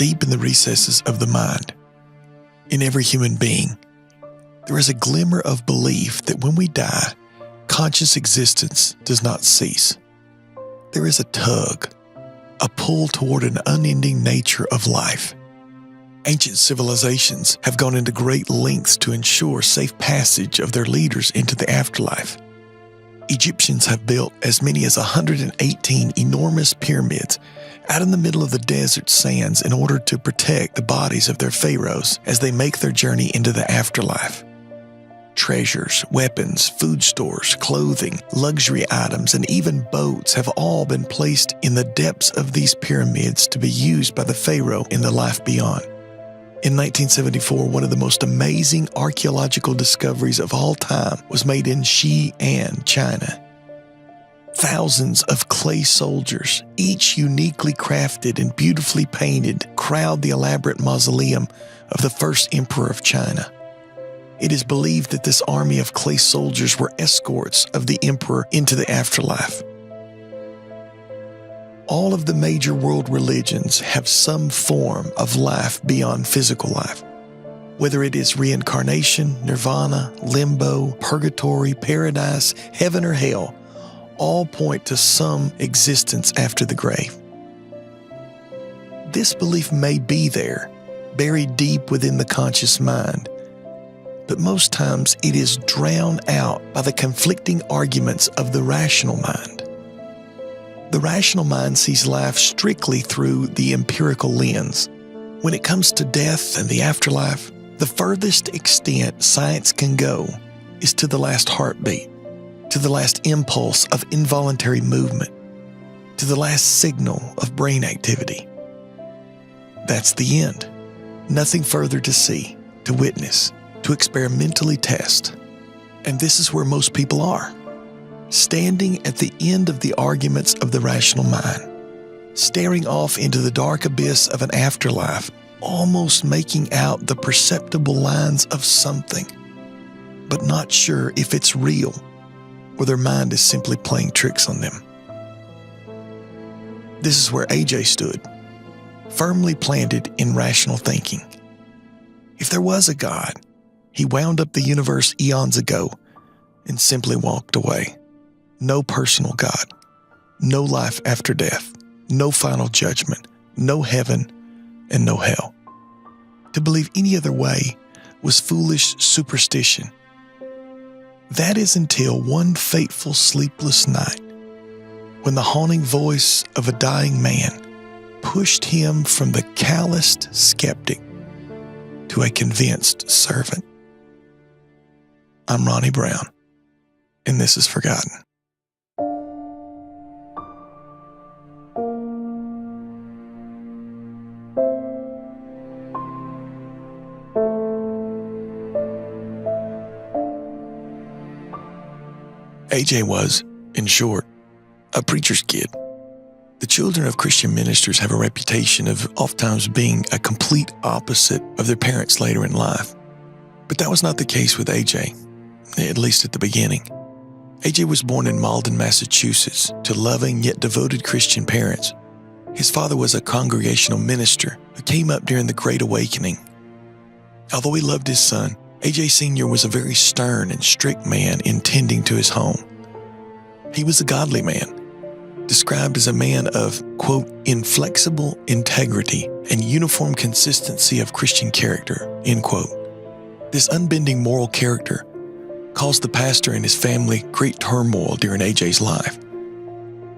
deep in the recesses of the mind, in every human being, there is a glimmer of belief that when we die, conscious existence does not cease. There is a tug, a pull toward an unending nature of life. Ancient civilizations have gone into great lengths to ensure safe passage of their leaders into the afterlife. Egyptians have built as many as 118 enormous pyramids out in the middle of the desert sands in order to protect the bodies of their pharaohs as they make their journey into the afterlife. Treasures, weapons, food stores, clothing, luxury items, and even boats have all been placed in the depths of these pyramids to be used by the pharaoh in the life beyond. In 1974, one of the most amazing archaeological discoveries of all time was made in Xi'an, China. Thousands of clay soldiers, each uniquely crafted and beautifully painted, crowd the elaborate mausoleum of the first emperor of China. It is believed that this army of clay soldiers were escorts of the emperor into the afterlife. All of the major world religions have some form of life beyond physical life. Whether it is reincarnation, nirvana, limbo, purgatory, paradise, heaven, or hell, all point to some existence after the grave. This belief may be there, buried deep within the conscious mind, but most times it is drowned out by the conflicting arguments of the rational mind. The rational mind sees life strictly through the empirical lens. When it comes to death and the afterlife, the furthest extent science can go is to the last heartbeat, to the last impulse of involuntary movement, to the last signal of brain activity. That's the end. Nothing further to see, to witness, to experimentally test. And this is where most people are. Standing at the end of the arguments of the rational mind, staring off into the dark abyss of an afterlife, almost making out the perceptible lines of something, but not sure if it's real or their mind is simply playing tricks on them. This is where AJ stood, firmly planted in rational thinking. If there was a God, he wound up the universe eons ago and simply walked away. No personal God, no life after death, no final judgment, no heaven, and no hell. To believe any other way was foolish superstition. That is until one fateful sleepless night, when the haunting voice of a dying man pushed him from the calloused skeptic to a convinced servant. I'm Ronnie Brown, and this is Forgotten. AJ was, in short, a preacher's kid. The children of Christian ministers have a reputation of oftentimes being a complete opposite of their parents later in life. But that was not the case with AJ, at least at the beginning. AJ was born in Malden, Massachusetts, to loving yet devoted Christian parents. His father was a congregational minister who came up during the Great Awakening. Although he loved his son, AJ Sr. was a very stern and strict man in tending to his home. He was a godly man, described as a man of, quote, inflexible integrity and uniform consistency of Christian character, end quote. This unbending moral character caused the pastor and his family great turmoil during AJ's life.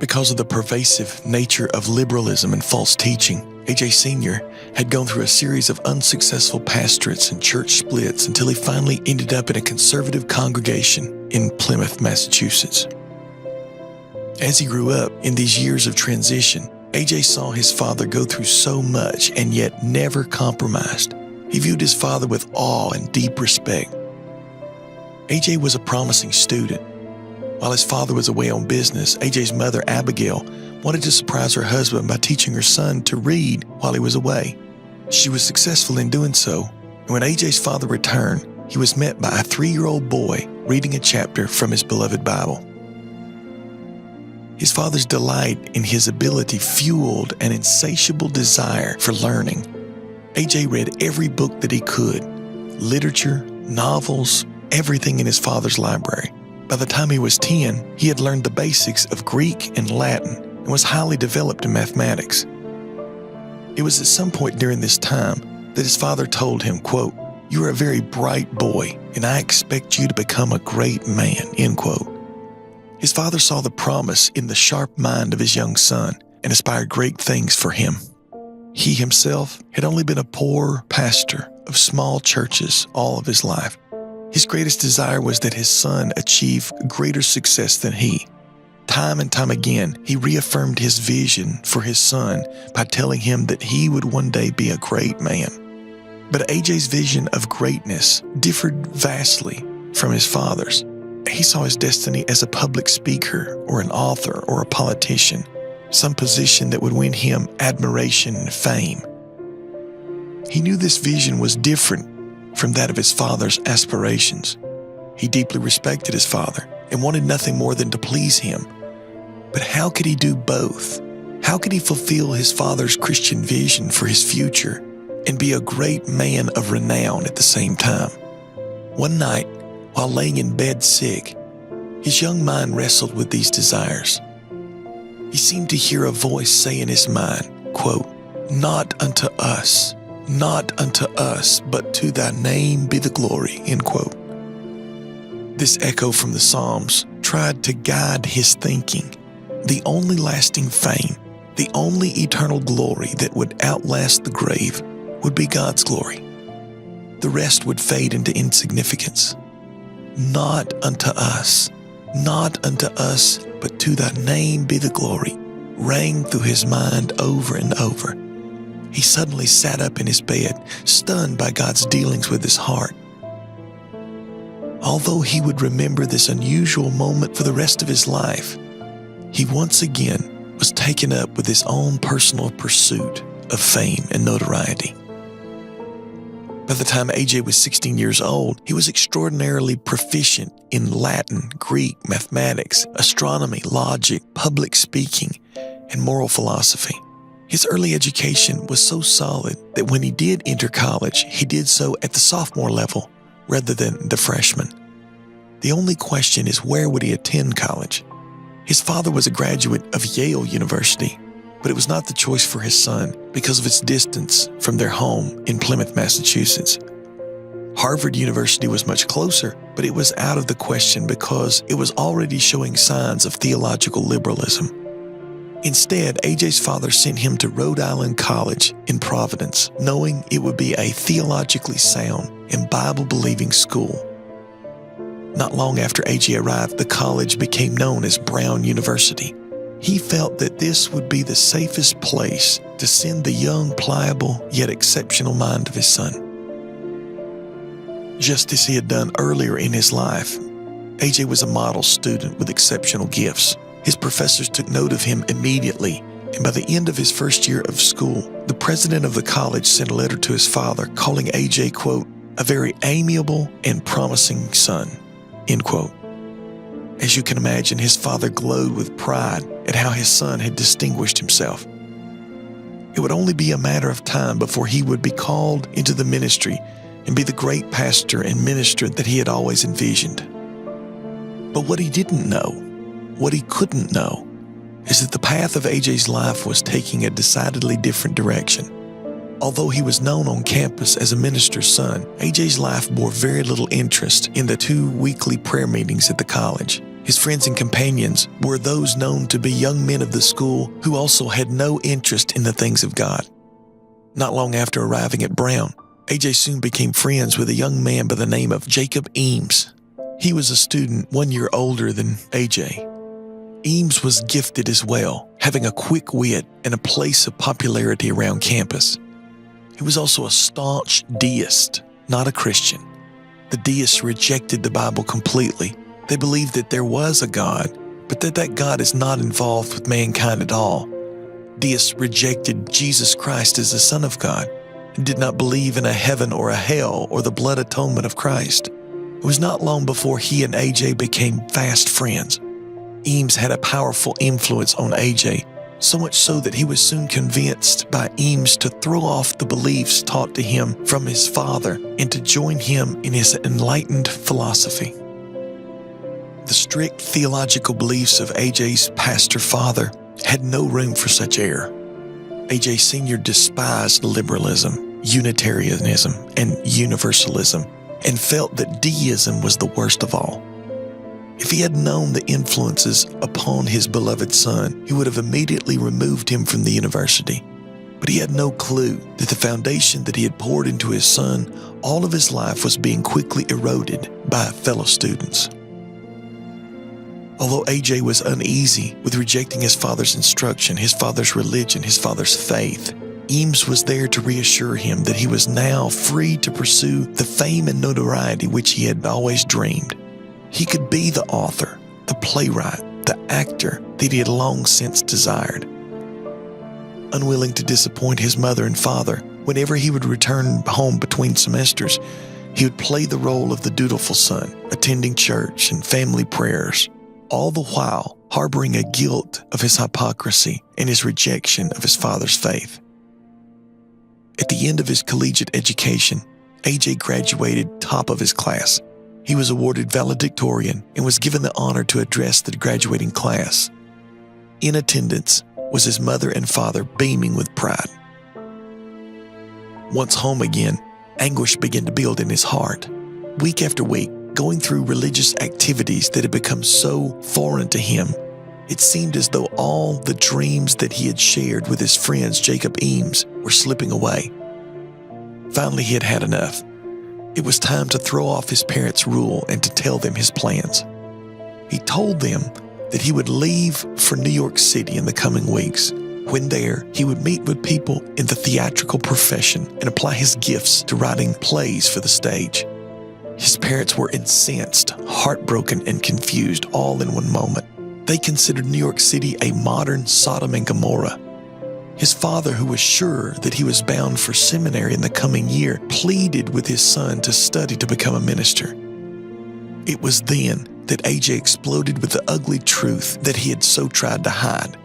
Because of the pervasive nature of liberalism and false teaching, AJ Sr. had gone through a series of unsuccessful pastorates and church splits until he finally ended up in a conservative congregation in Plymouth, Massachusetts. As he grew up in these years of transition, AJ saw his father go through so much and yet never compromised. He viewed his father with awe and deep respect. AJ was a promising student. While his father was away on business, AJ's mother, Abigail, wanted to surprise her husband by teaching her son to read while he was away. She was successful in doing so, and when AJ's father returned, he was met by a 3-year-old boy reading a chapter from his beloved Bible. His father's delight in his ability fueled an insatiable desire for learning. AJ read every book that he could, literature, novels, everything in his father's library. By the time he was 10, he had learned the basics of Greek and Latin and was highly developed in mathematics. It was at some point during this time that his father told him, quote, "You are a very bright boy, and I expect you to become a great man," end quote. His father saw the promise in the sharp mind of his young son and aspired great things for him. He himself had only been a poor pastor of small churches all of his life. His greatest desire was that his son achieve greater success than he. Time and time again, he reaffirmed his vision for his son by telling him that he would one day be a great man. But AJ's vision of greatness differed vastly from his father's. He saw his destiny as a public speaker or an author or a politician, some position that would win him admiration and fame. He knew this vision was different from that of his father's aspirations. He deeply respected his father and wanted nothing more than to please him. But how could he do both? How could he fulfill his father's Christian vision for his future and be a great man of renown at the same time? One night, while laying in bed sick, his young mind wrestled with these desires. He seemed to hear a voice say in his mind, quote, "Not unto us, but to thy name be the glory," end quote. This echo from the Psalms tried to guide his thinking. The only lasting fame, the only eternal glory that would outlast the grave would be God's glory. The rest would fade into insignificance. Not unto us, but to thy name be the glory, rang through his mind over and over. He suddenly sat up in his bed, stunned by God's dealings with his heart. Although he would remember this unusual moment for the rest of his life, he once again was taken up with his own personal pursuit of fame and notoriety. By the time AJ was 16 years old, he was extraordinarily proficient in Latin, Greek, mathematics, astronomy, logic, public speaking, and moral philosophy. His early education was so solid that when he did enter college, he did so at the sophomore level rather than the freshman. The only question is, where would he attend college? His father was a graduate of Yale University, but it was not the choice for his son because of its distance from their home in Plymouth, Massachusetts. Harvard University was much closer, but it was out of the question because it was already showing signs of theological liberalism. Instead, AJ's father sent him to Rhode Island College in Providence, knowing it would be a theologically sound and Bible-believing school. Not long after AJ arrived, the college became known as Brown University. He felt that this would be the safest place to send the young, pliable, yet exceptional mind of his son. Just as he had done earlier in his life, AJ was a model student with exceptional gifts. His professors took note of him immediately, and by the end of his first year of school, the president of the college sent a letter to his father calling AJ, quote, "a very amiable and promising son," end quote. As you can imagine, his father glowed with pride at how his son had distinguished himself. It would only be a matter of time before he would be called into the ministry and be the great pastor and minister that he had always envisioned. But what he didn't know, what he couldn't know, is that the path of AJ's life was taking a decidedly different direction. Although he was known on campus as a minister's son, AJ's life bore very little interest in the 2 weekly prayer meetings at the college. His friends and companions were those known to be young men of the school who also had no interest in the things of God. Not long after arriving at Brown, AJ soon became friends with a young man by the name of Jacob Eames. He was a student 1 year older than AJ. Eames was gifted as well, having a quick wit and a place of popularity around campus. He was also a staunch deist, not a Christian. The deists rejected the Bible completely. They believed that there was a God, but that God is not involved with mankind at all. Deists rejected Jesus Christ as the Son of God and did not believe in a heaven or a hell or the blood atonement of Christ. It was not long before he and AJ became fast friends. Eames had a powerful influence on AJ, so much so that he was soon convinced by Eames to throw off the beliefs taught to him from his father and to join him in his enlightened philosophy. The strict theological beliefs of AJ's pastor father had no room for such error. AJ Sr. despised liberalism, Unitarianism, and universalism, and felt that deism was the worst of all. If he had known the influences upon his beloved son, he would have immediately removed him from the university. But he had no clue that the foundation that he had poured into his son all of his life was being quickly eroded by fellow students. Although AJ was uneasy with rejecting his father's instruction, his father's religion, his father's faith, Eames was there to reassure him that he was now free to pursue the fame and notoriety which he had always dreamed. He could be the author, the playwright, the actor that he had long since desired. Unwilling to disappoint his mother and father, whenever he would return home between semesters, he would play the role of the dutiful son, attending church and family prayers, all the while harboring a guilt of his hypocrisy and his rejection of his father's faith. At the end of his collegiate education, AJ graduated top of his class. He was awarded valedictorian and was given the honor to address the graduating class. In attendance was his mother and father beaming with pride. Once home again, anguish began to build in his heart. Week after week, going through religious activities that had become so foreign to him, it seemed as though all the dreams that he had shared with his friends Jacob Eames were slipping away. Finally, he had had enough. It was time to throw off his parents' rule and to tell them his plans. He told them that he would leave for New York City in the coming weeks. When there, he would meet with people in the theatrical profession and apply his gifts to writing plays for the stage. His parents were incensed, heartbroken, and confused all in one moment. They considered New York City a modern Sodom and Gomorrah. His father, who was sure that he was bound for seminary in the coming year, pleaded with his son to study to become a minister. It was then that AJ exploded with the ugly truth that he had so tried to hide.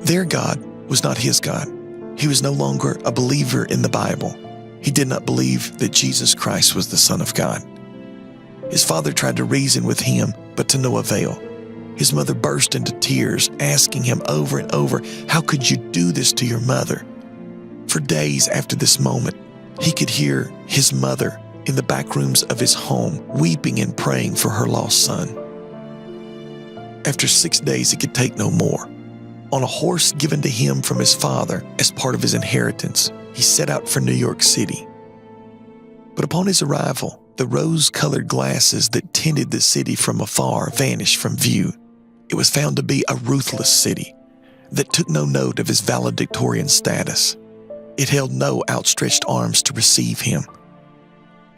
Their God was not his God. He was no longer a believer in the Bible. He did not believe that Jesus Christ was the Son of God. His father tried to reason with him, but to no avail. His mother burst into tears, asking him over and over, "How could you do this to your mother?" For days after this moment, he could hear his mother in the back rooms of his home, weeping and praying for her lost son. After 6 days, he could take no more. On a horse given to him from his father as part of his inheritance, he set out for New York City. But upon his arrival, the rose-colored glasses that tinted the city from afar vanished from view. It was found to be a ruthless city that took no note of his valedictorian status. It held no outstretched arms to receive him.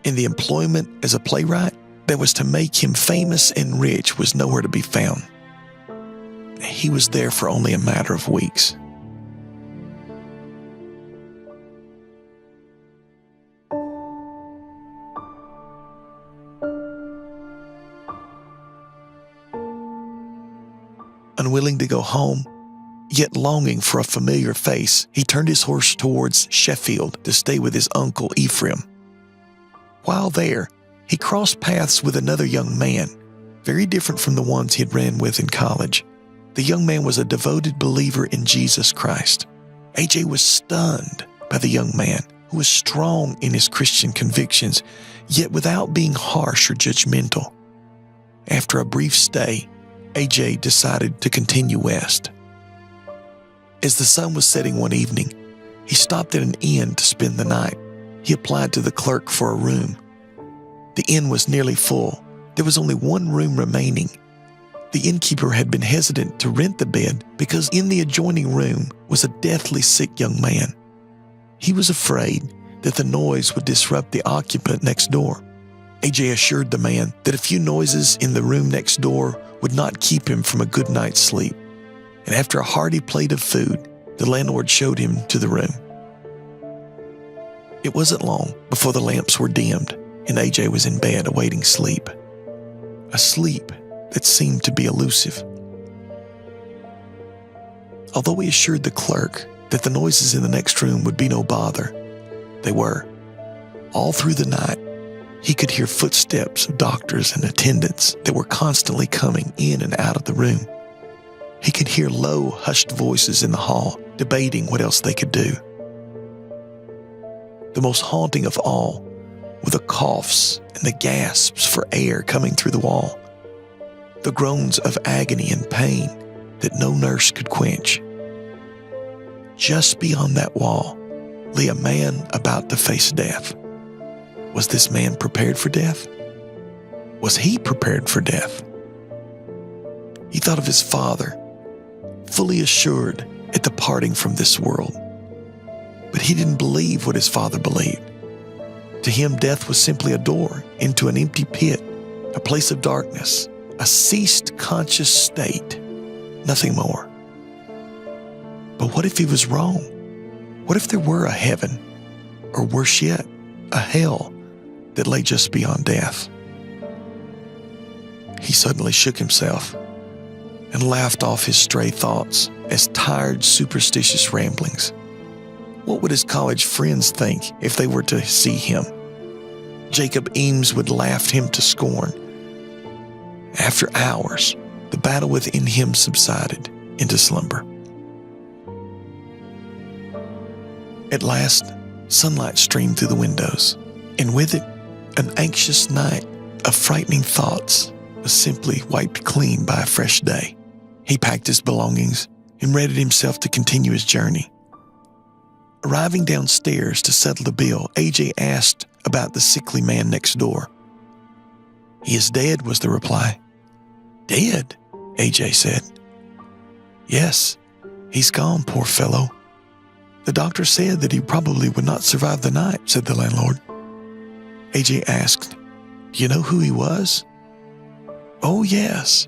And the employment as a playwright that was to make him famous and rich was nowhere to be found. He was there for only a matter of weeks. Unwilling to go home, yet longing for a familiar face, he turned his horse towards Sheffield to stay with his uncle Ephraim. While there, he crossed paths with another young man, very different from the ones he had ran with in college. The young man was a devoted believer in Jesus Christ. AJ was stunned by the young man, who was strong in his Christian convictions, yet without being harsh or judgmental. After a brief stay, AJ decided to continue west. As the sun was setting one evening, he stopped at an inn to spend the night. He applied to the clerk for a room. The inn was nearly full. There was only one room remaining. The innkeeper had been hesitant to rent the bed because in the adjoining room was a deathly sick young man. He was afraid that the noise would disrupt the occupant next door. AJ assured the man that a few noises in the room next door would not keep him from a good night's sleep. And after a hearty plate of food, the landlord showed him to the room. It wasn't long before the lamps were dimmed and AJ was in bed awaiting sleep. A sleep that seemed to be elusive. Although he assured the clerk that the noises in the next room would be no bother, they were. All through the night, he could hear footsteps of doctors and attendants that were constantly coming in and out of the room. He could hear low, hushed voices in the hall, debating what else they could do. The most haunting of all were the coughs and the gasps for air coming through the wall, the groans of agony and pain that no nurse could quench. Just beyond that wall lay a man about to face death. Was this man prepared for death? Was he prepared for death? He thought of his father, fully assured at departing from this world. But he didn't believe what his father believed. To him, death was simply a door into an empty pit, a place of darkness, a ceased conscious state, nothing more. But what if he was wrong? What if there were a heaven, or worse yet, a hell that lay just beyond death? He suddenly shook himself and laughed off his stray thoughts as tired, superstitious ramblings. What would his college friends think if they were to see him? Jacob Eames would laugh him to scorn. After hours, the battle within him subsided into slumber. At last, sunlight streamed through the windows, and with it, an anxious night of frightening thoughts was simply wiped clean by a fresh day. He packed his belongings and readied himself to continue his journey. Arriving downstairs to settle the bill, AJ asked about the sickly man next door. "He is dead," was the reply. "Dead?" AJ said. "Yes, he's gone, poor fellow. The doctor said that he probably would not survive the night," said the landlord. AJ asked, "Do you know who he was?" "Oh, yes.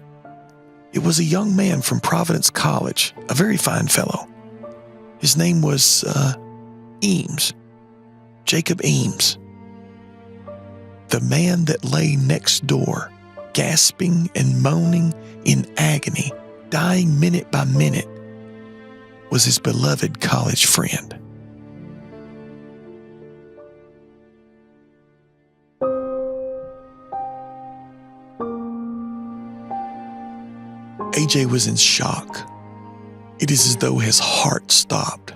It was a young man from Providence College, a very fine fellow. His name was, Eames, Jacob Eames. The man that lay next door, gasping and moaning in agony, dying minute by minute, was his beloved college friend." AJ was in shock. It is as though his heart stopped.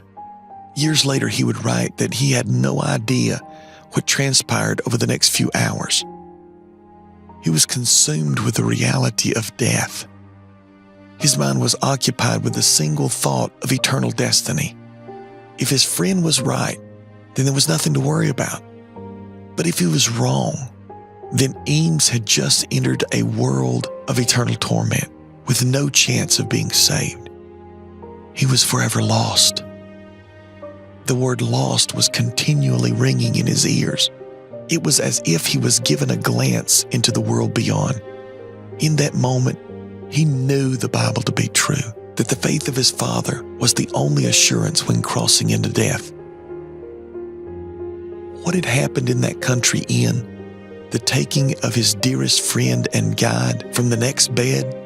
Years later, he would write that he had no idea what transpired over the next few hours. He was consumed with the reality of death. His mind was occupied with the single thought of eternal destiny. If his friend was right, then there was nothing to worry about. But if he was wrong, then Eames had just entered a world of eternal torment with no chance of being saved. He was forever lost. The word lost was continually ringing in his ears. It was as if he was given a glance into the world beyond. In that moment, he knew the Bible to be true, that the faith of his father was the only assurance when crossing into death. What had happened in that country inn, the taking of his dearest friend and guide from the next bed,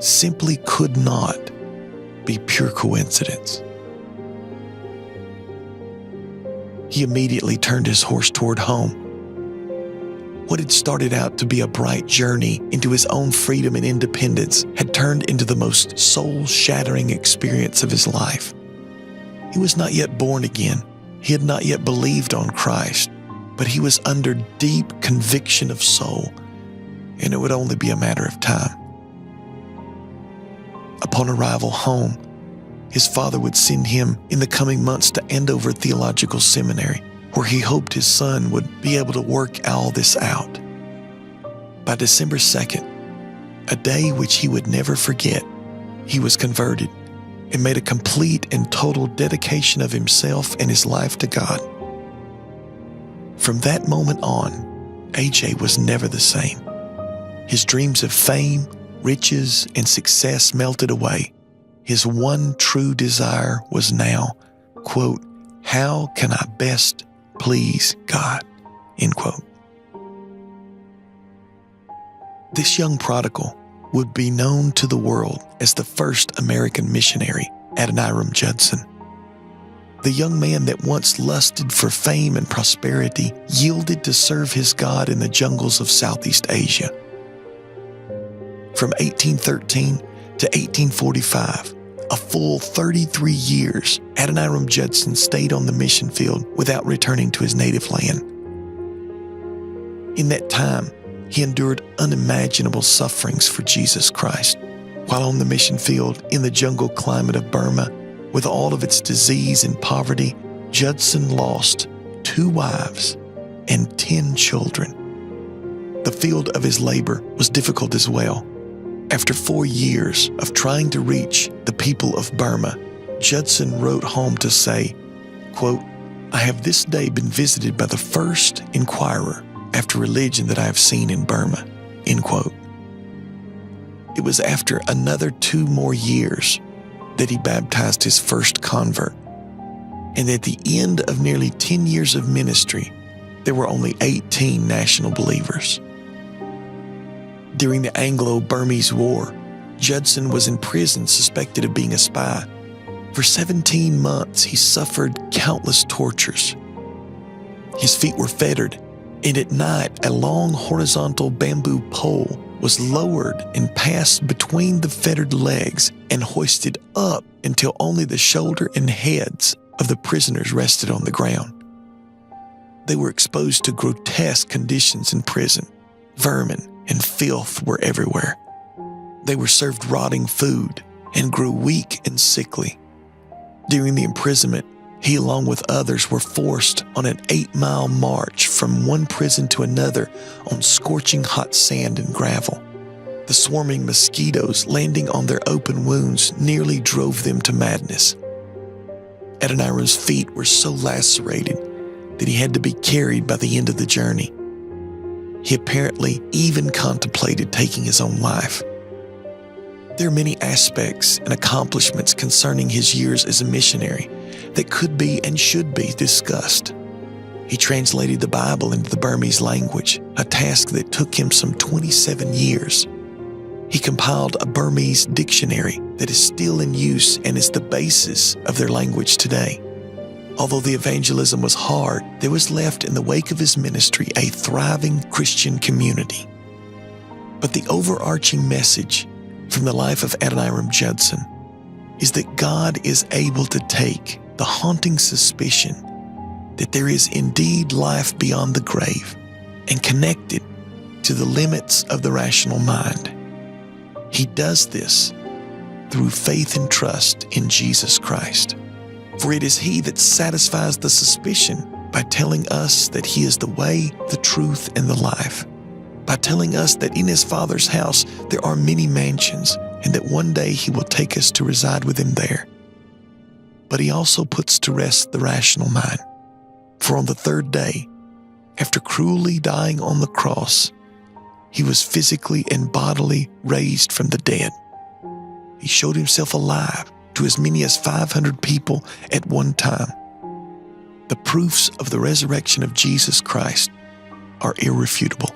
simply could not be pure coincidence. He immediately turned his horse toward home. What had started out to be a bright journey into his own freedom and independence had turned into the most soul-shattering experience of his life. He was not yet born again. He had not yet believed on Christ, but he was under deep conviction of soul, and it would only be a matter of time. Upon arrival home, his father would send him in the coming months to Andover Theological Seminary, where he hoped his son would be able to work all this out. By December 2nd, a day which he would never forget, he was converted and made a complete and total dedication of himself and his life to God. From that moment on, AJ was never the same. His dreams of fame, riches, and success melted away. His one true desire was now, quote, "How can I best please God?" End quote. This young prodigal would be known to the world as the first American missionary Adoniram Judson. The young man that once lusted for fame and prosperity yielded to serve his God in the jungles of Southeast Asia. From 1813 to 1845, a full 33 years, Adoniram Judson stayed on the mission field without returning to his native land. In that time, he endured unimaginable sufferings for Jesus Christ. While on the mission field in the jungle climate of Burma, with all of its disease and poverty, Judson lost 2 wives and 10 children. The field of his labor was difficult as well. After 4 years of trying to reach the people of Burma, Judson wrote home to say, quote, "I have this day been visited by the first inquirer after religion that I have seen in Burma," end quote. It was after another 2 more years that he baptized his first convert. And at the end of nearly 10 years of ministry, there were only 18 national believers. During the Anglo-Burmese War, Judson was in prison suspected of being a spy. For 17 months, he suffered countless tortures. His feet were fettered, and at night, a long horizontal bamboo pole was lowered and passed between the fettered legs and hoisted up until only the shoulder and heads of the prisoners rested on the ground. They were exposed to grotesque conditions in prison. Vermin and filth were everywhere. They were served rotting food and grew weak and sickly. During the imprisonment, he along with others were forced on an 8-mile march from one prison to another on scorching hot sand and gravel. The swarming mosquitoes landing on their open wounds nearly drove them to madness. Adoniram's feet were so lacerated that he had to be carried by the end of the journey. He apparently even contemplated taking his own life. There are many aspects and accomplishments concerning his years as a missionary that could be and should be discussed. He translated the Bible into the Burmese language, a task that took him some 27 years. He compiled a Burmese dictionary that is still in use and is the basis of their language today. Although the evangelism was hard, there was left in the wake of his ministry a thriving Christian community. But the overarching message from the life of Adoniram Judson is that God is able to take the haunting suspicion that there is indeed life beyond the grave and connect it to the limits of the rational mind. He does this through faith and trust in Jesus Christ. For it is He that satisfies the suspicion by telling us that He is the way, the truth, and the life. By telling us that in His Father's house there are many mansions, and that one day He will take us to reside with Him there. But He also puts to rest the rational mind. For on the 3rd day, after cruelly dying on the cross, He was physically and bodily raised from the dead. He showed Himself alive to as many as 500 people at one time. The proofs of the resurrection of Jesus Christ are irrefutable.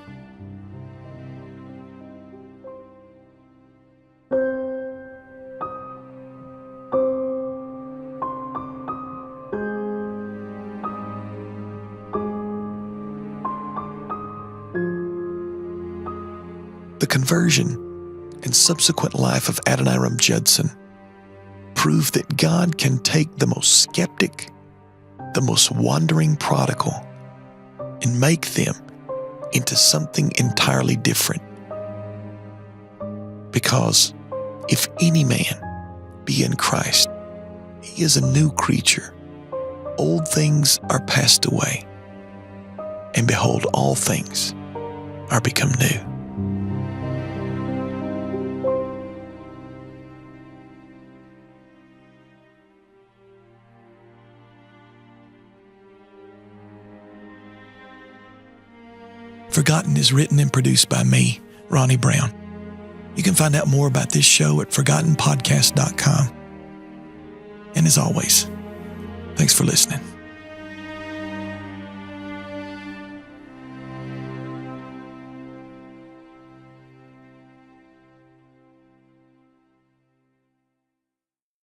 The conversion and subsequent life of Adoniram Judson prove that God can take the most skeptic, the most wandering prodigal, and make them into something entirely different. Because if any man be in Christ, he is a new creature. Old things are passed away, and behold, all things are become new. Forgotten is written and produced by me, Ronnie Brown. You can find out more about this show at forgottenpodcast.com. And as always, thanks for listening.